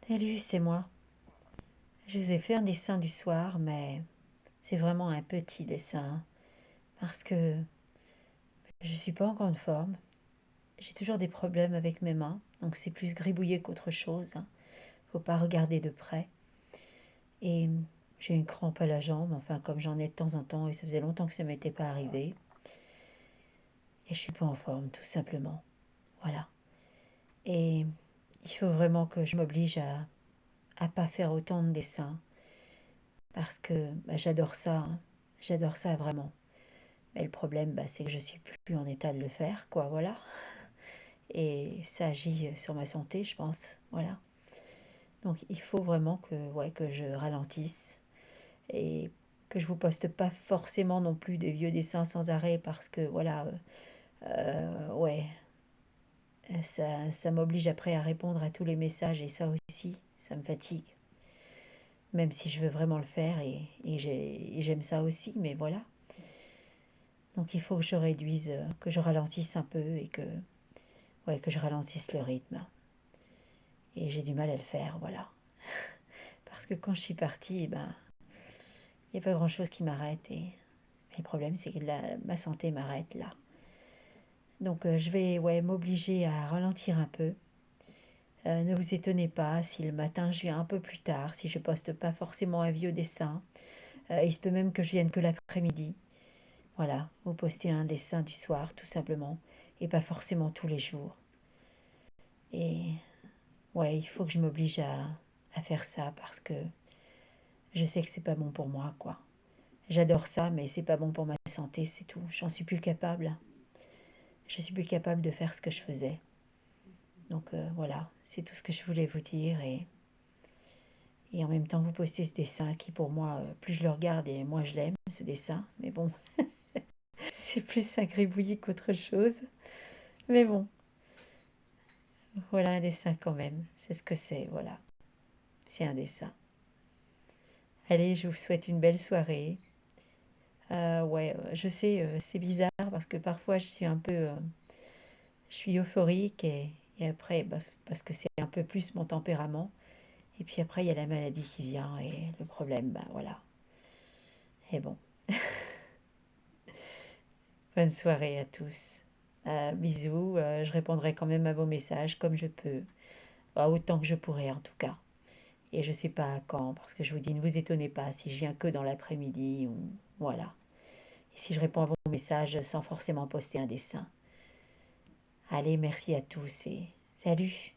Salut, c'est moi. Je vous ai fait un dessin du soir, mais c'est vraiment un petit dessin parce que je suis pas en grande forme. J'ai toujours des problèmes avec mes mains, donc c'est plus gribouillé qu'autre chose, hein. Faut pas regarder de près. Et j'ai une crampe à la jambe, enfin comme j'en ai de temps en temps, et ça faisait longtemps que ça m'était pas arrivé. Et je suis pas en forme, tout simplement. Voilà. Et il faut vraiment que je m'oblige à pas faire autant de dessins parce que j'adore ça, hein. J'adore ça vraiment. Mais le problème, c'est que je suis plus en état de le faire, quoi, voilà. Et ça agit sur ma santé, je pense, voilà. Donc il faut vraiment que, ouais, que je ralentisse et que je vous poste pas forcément non plus des vieux dessins sans arrêt parce que, voilà, ouais, ça m'oblige après à répondre à tous les messages et ça aussi, ça me fatigue. Même si je veux vraiment le faire et j'aime ça aussi, mais voilà. Donc il faut que je réduise, que je ralentisse un peu et que, ouais, que je ralentisse le rythme. Et j'ai du mal à le faire, voilà. Parce que quand je suis partie, il n'y a pas grand-chose qui m'arrête. Et le problème, c'est que ma santé m'arrête là. Donc je vais, ouais, m'obliger à ralentir un peu. Ne vous étonnez pas si le matin je viens un peu plus tard, si je poste pas forcément un vieux dessin. Il se peut même que je vienne que l'après-midi. Voilà, vous postez un dessin du soir, tout simplement. Et pas forcément tous les jours. Et ouais, il faut que je m'oblige à faire ça parce que je sais que c'est pas bon pour moi, quoi. J'adore ça, mais c'est pas bon pour ma santé, c'est tout. J'en suis plus capable. Je suis plus capable de faire ce que je faisais. Donc voilà, c'est tout ce que je voulais vous dire. Et en même temps, vous postez ce dessin qui, pour moi, plus je le regarde et moins je l'aime, ce dessin. Mais bon, c'est plus un gribouillis qu'autre chose. Mais bon, voilà un dessin quand même. C'est ce que c'est, voilà. C'est un dessin. Allez, je vous souhaite une belle soirée. Ouais, je sais, c'est bizarre parce que parfois je suis un peu, je suis euphorique et après, parce que c'est un peu plus mon tempérament. Et puis après, il y a la maladie qui vient et le problème, voilà. Et bon, bonne soirée à tous. Bisous, je répondrai quand même à vos messages comme je peux, autant que je pourrai en tout cas. Et je sais pas quand, parce que je vous dis, ne vous étonnez pas si je viens que dans l'après-midi ou voilà. Et si je réponds à vos messages sans forcément poster un dessin. Allez, merci à tous et salut!